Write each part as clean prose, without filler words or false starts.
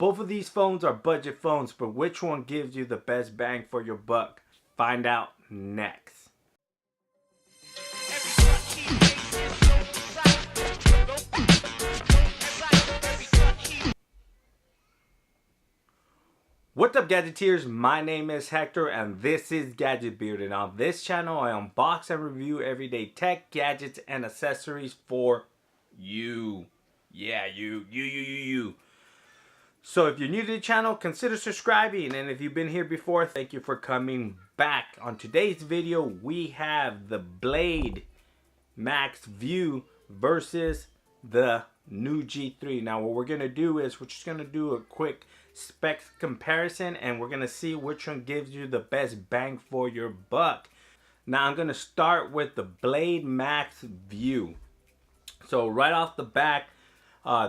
Both of these phones are budget phones, but which one gives you the best bang for your buck? Find out next. What's up, Gadgeteers? My name is Hector and this is Gadget Beard, and on this channel I unbox and review everyday tech, gadgets, and accessories for you. Yeah, you. So if you're new to the channel, consider subscribing, and if you've been here before, thank you for coming back. On today's video, we have the Blade Max View versus the Nuu G3. Now what we're going to do is we're just going to do a quick specs comparison, and we're going to see which one gives you the best bang for your buck. Now I'm going to start with the Blade Max View. So right off the bat,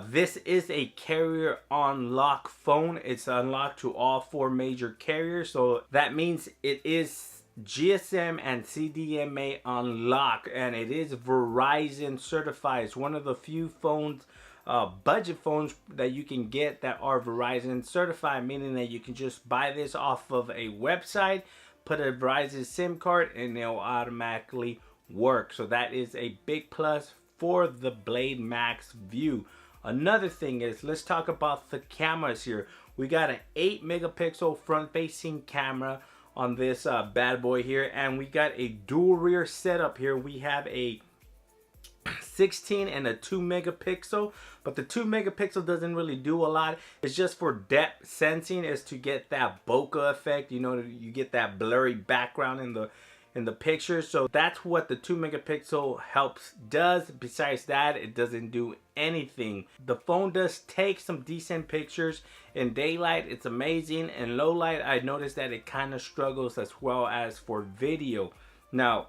this is a carrier unlock phone. It's unlocked to all 4 major carriers, so that means it is GSM and CDMA unlocked, and it is Verizon certified. It's one of the few phones, budget phones, that you can get that are Verizon certified, meaning that you can just buy this off of a website, put a Verizon SIM card, and it'll automatically work. So that is a big plus for the Blade Max View. Another thing is, let's talk about the cameras here. We got an 8 megapixel front facing camera on this bad boy here, and we got a dual rear setup here. We have a 16 and a 2 megapixel, but the 2 megapixel doesn't really do a lot. It's just for depth sensing, is to get that bokeh effect. You know, you get that blurry background in the picture. So that's what the 2 megapixel does. Besides that, it doesn't do anything. The phone does take some decent pictures. In daylight, it's amazing. In low light, I noticed that it kind of struggles as well as for video. Now,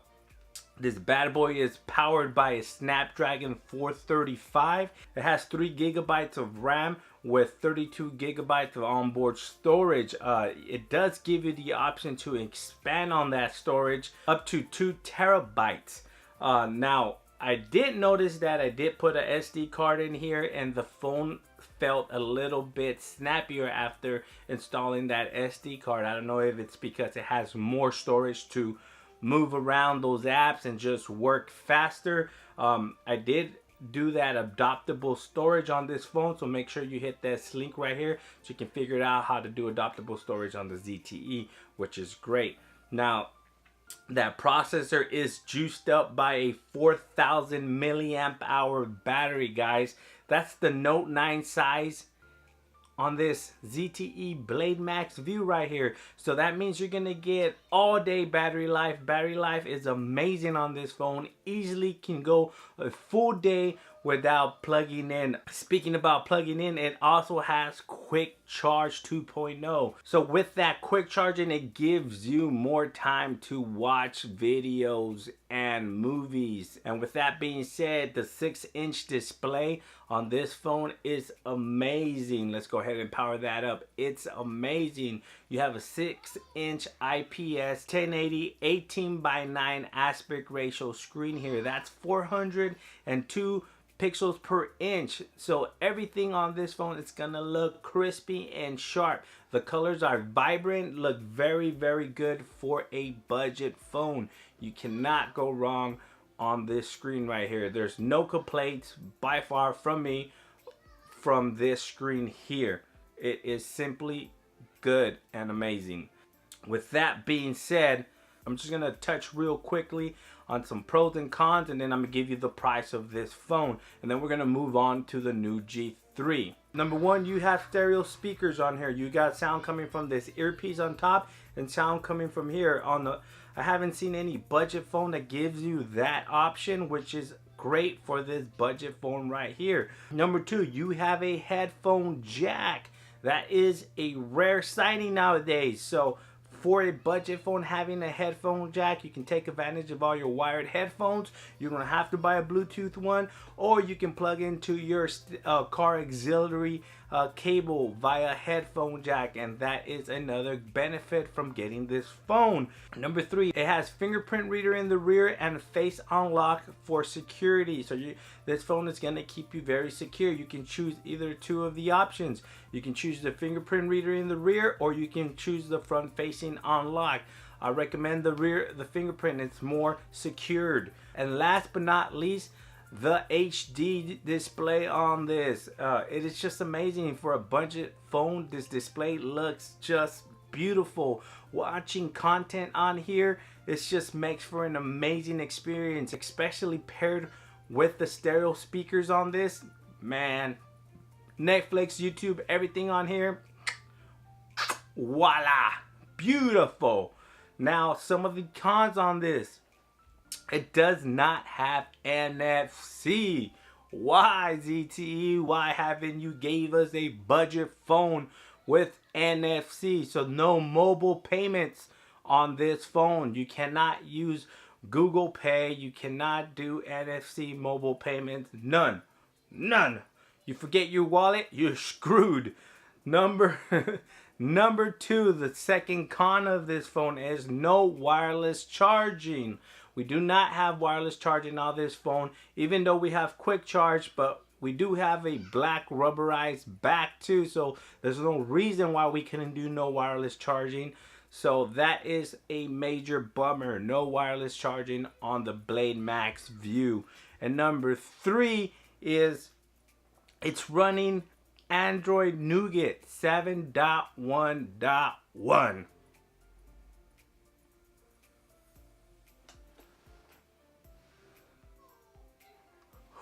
this bad boy is powered by a Snapdragon 435. It has 3 gigabytes of RAM with 32 gigabytes of onboard storage. It does give you the option to expand on that storage up to 2 terabytes. Now, I did notice that I did put a SD card in here, and the phone felt a little bit snappier after installing that SD card. I don't know if it's because it has more storage to move around those apps and just work faster. I did do that adaptable storage on this phone, so make sure you hit this link right here so you can figure out how to do adaptable storage on the ZTE, which is great. Now, that processor is juiced up by a 4000 milliamp hour battery, guys. That's the Note 9 size on this ZTE Blade Max View right here. So that means you're gonna get all day battery life. Battery life is amazing on this phone. Easily can go a full day without plugging in. Speaking about plugging in, it also has quick charge 2.0. So with that quick charging, it gives you more time to watch videos and movies. And with that being said, the 6-inch display on this phone is amazing. Let's go ahead and power that up. It's amazing. You have a 6-inch IPS 1080 18:9 aspect ratio screen here. That's 402 pixels per inch. So everything on this phone is gonna look crispy and sharp. The colors are vibrant, look very good for a budget phone. You cannot go wrong on this screen right here. There's no complaints by far from me from this screen here. It is simply good and amazing. With that being said, I'm just gonna touch real quickly on some pros and cons, and then I'm gonna give you the price of this phone, and then we're gonna move on to the Nuu G3. Number one, you have stereo speakers on here. You got sound coming from this earpiece on top and sound coming from here on the. I haven't seen any budget phone that gives you that option, which is great for this budget phone right here. Number two, you have a headphone jack. That is a rare sighting nowadays. So for a budget phone, having a headphone jack, you can take advantage of all your wired headphones. You don't have to buy a Bluetooth one, or you can plug into your car auxiliary cable via headphone jack, and that is another benefit from getting this phone. Number 3, it has fingerprint reader in the rear and face unlock for security. So this phone is going to keep you very secure. You can choose either 2 of the options. You can choose the fingerprint reader in the rear, or you can choose the front facing unlock. I recommend the fingerprint. It's more secured. And last but not least, the HD display on this. It is just amazing. For a budget phone, this display looks just beautiful. Watching content on here, it just makes for an amazing experience, especially paired with the stereo speakers on this. Man, Netflix, YouTube, everything on here, voila, beautiful. Now, some of the cons on this: it does not have NFC. Why, ZTE? Why haven't you gave us a budget phone with NFC? So no mobile payments on this phone. You cannot use Google Pay. You cannot do NFC mobile payments. None. You forget your wallet, you're screwed. Number 2, the second con of this phone is no wireless charging. We do not have wireless charging on this phone, even though we have quick charge, but we do have a black rubberized back too, so there's no reason why we couldn't do no wireless charging. So that is a major bummer. No wireless charging on the Blade Max View. And number 3 is it's running Android Nougat 7.1.1.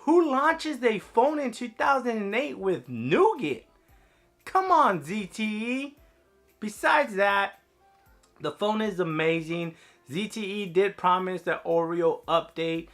Who launches a phone in 2008 with Nougat? Come on, ZTE. Besides that, the phone is amazing. ZTE did promise the Oreo update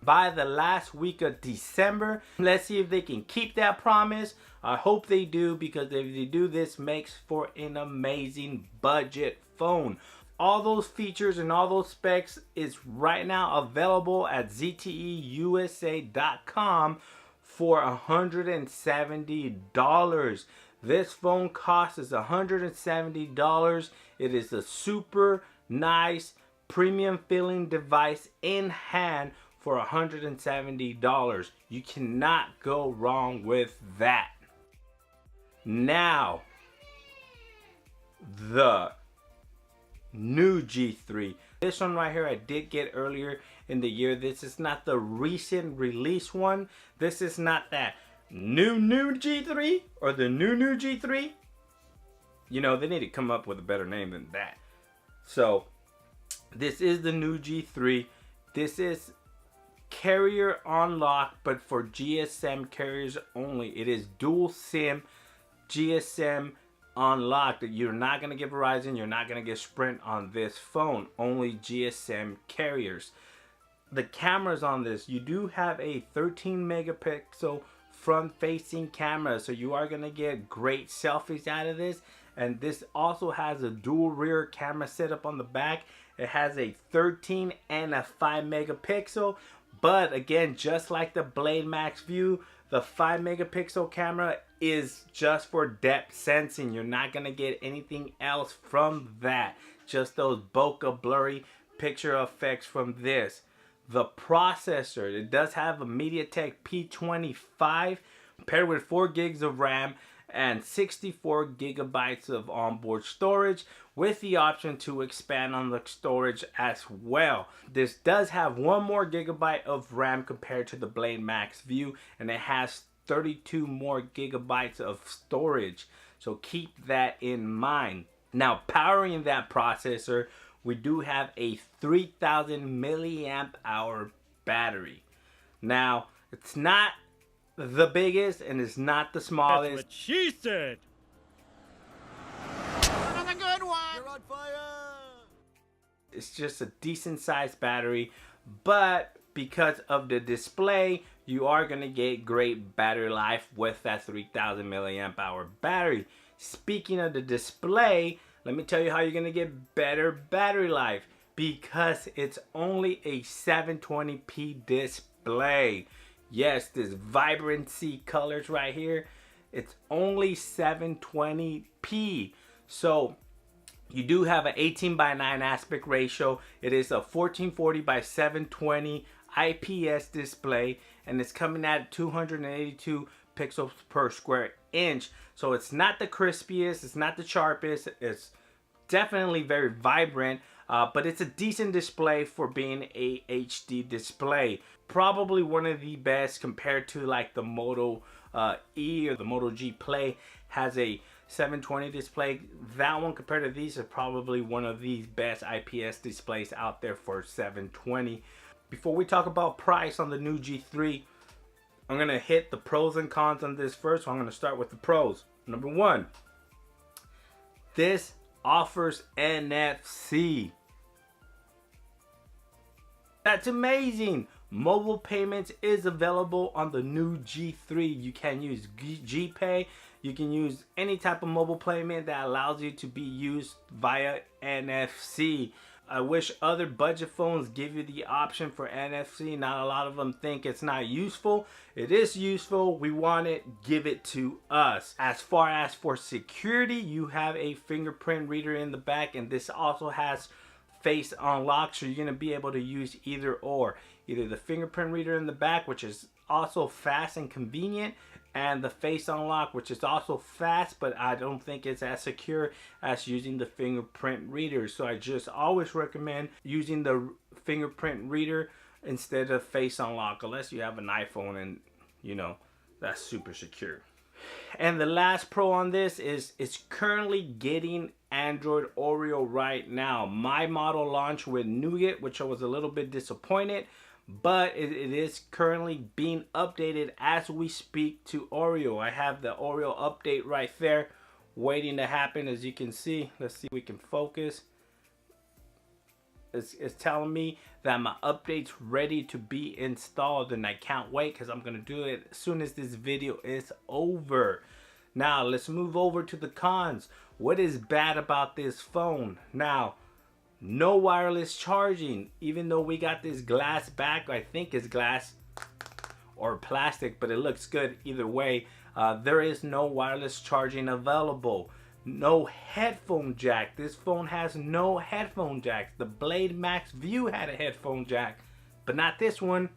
by the last week of December. Let's see if they can keep that promise. I hope they do, because if they do, this makes for an amazing budget phone. All those features and all those specs is right now available at ZTEUSA.com for $170. This phone costs us $170. It is a super nice premium feeling device in hand for $170. You cannot go wrong with that. Now, the Nuu G3. This one right here I did get earlier in the year. This is not the recent release one. This is not that NUU G3 or the NUU G3. You know, they need to come up with a better name than that. So this is the Nuu G3. This is carrier unlocked, but for GSM carriers only. It is dual SIM GSM unlocked. You're not going to get Verizon, you're not going to get Sprint on this phone. Only GSM carriers. The cameras on this, you do have a 13 megapixel front facing camera, so you are going to get great selfies out of this. And this also has a dual rear camera setup on the back. It has a 13 and a 5 megapixel. But again, just like the Blade Max View, the 5 megapixel camera is just for depth sensing. You're not going to get anything else from that. Just those bokeh blurry picture effects from this. The processor, it does have a MediaTek P25 paired with 4 gigs of RAM and 64 gigabytes of onboard storage, with the option to expand on the storage as well. This does have 1 more gigabyte of RAM compared to the Blade Max View, and it has 32 more gigabytes of storage, so keep that in mind. Now, powering that processor, we do have a 3000 milliamp hour battery. Now, it's not the biggest and it's not the smallest. That's what she said. Another good one. You're on fire. It's just a decent sized battery, but because of the display, you are going to get great battery life with that 3000 milliamp hour battery. Speaking of the display, let me tell you how you're going to get better battery life, because it's only a 720p display. Yes, this vibrancy colors right here, It's only 720p. So you do have an 18:9 aspect ratio. It is a 1440 by 720 IPS display, and it's coming at 282 pixels per square inch. So it's not the crispiest, it's not the sharpest, it's definitely very vibrant, but it's a decent display for being a HD display. Probably one of the best compared to like the Moto E or the Moto G Play has a 720 display. That one compared to these is probably one of the best IPS displays out there for 720. Before we talk about price on the Nuu G3, I'm gonna hit the pros and cons on this first. So I'm gonna start with the pros. Number one, this offers NFC. That's amazing. Mobile payments is available on the Nuu G3. You can use GPay. You can use any type of mobile payment that allows you to be used via NFC. I wish other budget phones give you the option for NFC. Not a lot of them think it's not useful. It is useful. We want it. Give it to us. As far as for security, you have a fingerprint reader in the back, and this also has face unlock, so you're going to be able to use either the fingerprint reader in the back, which is also fast and convenient, and the face unlock, which is also fast, but I don't think it's as secure as using the fingerprint reader. So I just always recommend using the fingerprint reader instead of face unlock, unless you have an iPhone and you know that's super secure. And the last pro on this is it's currently getting Android Oreo right now. My model launched with Nougat, which I was a little bit disappointed, but it is currently being updated as we speak to Oreo. I have the Oreo update right there waiting to happen, as you can see. Let's see if we can focus. It's telling me that my update's ready to be installed, and I can't wait because I'm going to do it as soon as this video is over. Now let's move over to the cons. What is bad about this phone? Now, no wireless charging. Even though we got this glass back, I think it's glass or plastic, but it looks good either way. There is no wireless charging available. No headphone jack. This phone has no headphone jack. The Blade Max View had a headphone jack, but not this one.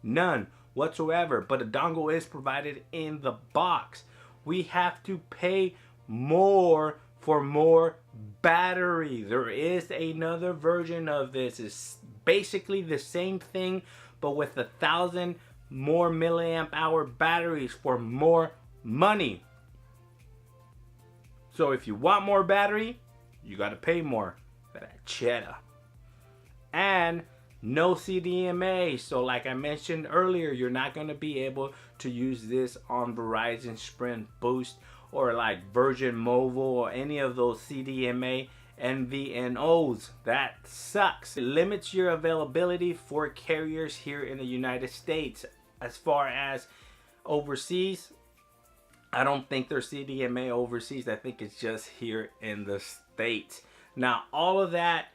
None whatsoever. But a dongle is provided in the box. We have to pay more for more battery. There is another version of this. It's basically the same thing, but with 1,000 more milliamp hour batteries for more money. So if you want more battery, you got to pay more for that cheddar. And no CDMA. So like I mentioned earlier, you're not going to be able to use this on Verizon, Sprint, Boost, or like Virgin Mobile or any of those CDMA MVNOs. That sucks. It limits your availability for carriers here in the United States. As far as overseas, I don't think there's CDMA overseas. I think it's just here in the States. Now, all of that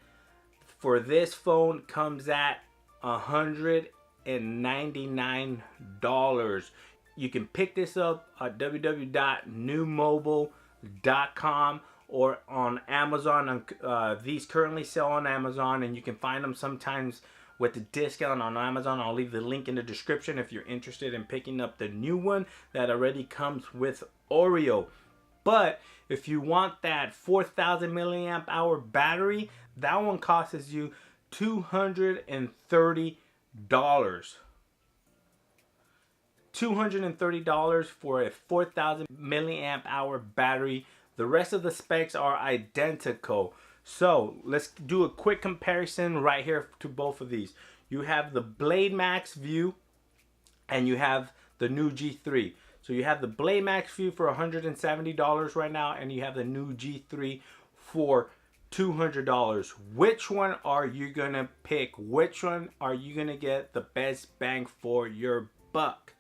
for this phone comes at $199. You can pick this up at www.nuumobile.com or on Amazon. These currently sell on Amazon, and you can find them sometimes with the discount on Amazon. I'll leave the link in the description if you're interested in picking up the new one that already comes with Oreo. But if you want that 4,000 milliamp hour battery, that one costs you $230. $230 for a 4,000 milliamp hour battery. The rest of the specs are identical. So let's do a quick comparison right here to both of these. You have the Blade Max View and you have the Nuu G3. So you have the Blade Max View for $170 right now, and you have the Nuu G3 for $200. Which one are you gonna pick? Which one are you gonna get the best bang for your buck?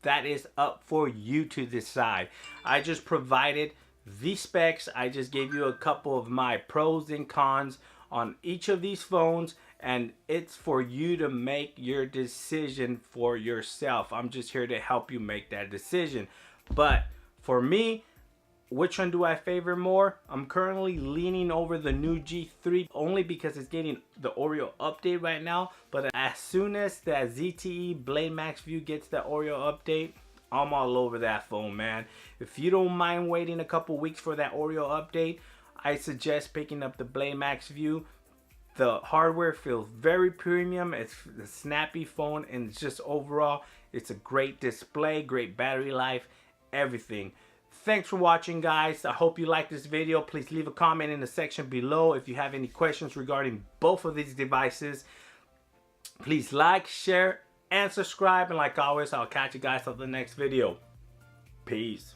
That is up for you to decide. I just provided the specs. I just gave you a couple of my pros and cons on each of these phones, and it's for you to make your decision for yourself. I'm just here to help you make that decision. But For me, which one do I favor more? I'm currently leaning over the Nuu G3 only because it's getting the Oreo update right now. But as soon as that ZTE Blade Max View gets that Oreo update, I'm all over that phone, man. If you don't mind waiting a couple weeks for that Oreo update, I suggest picking up the Blade Max View. The hardware feels very premium. It's a snappy phone, and it's just overall, it's a great display, great battery life, everything. Thanks for watching, guys. I hope you liked this video. Please leave a comment in the section below if you have any questions regarding both of these devices. Please like, share, and subscribe. And like always, I'll catch you guys on the next video. Peace.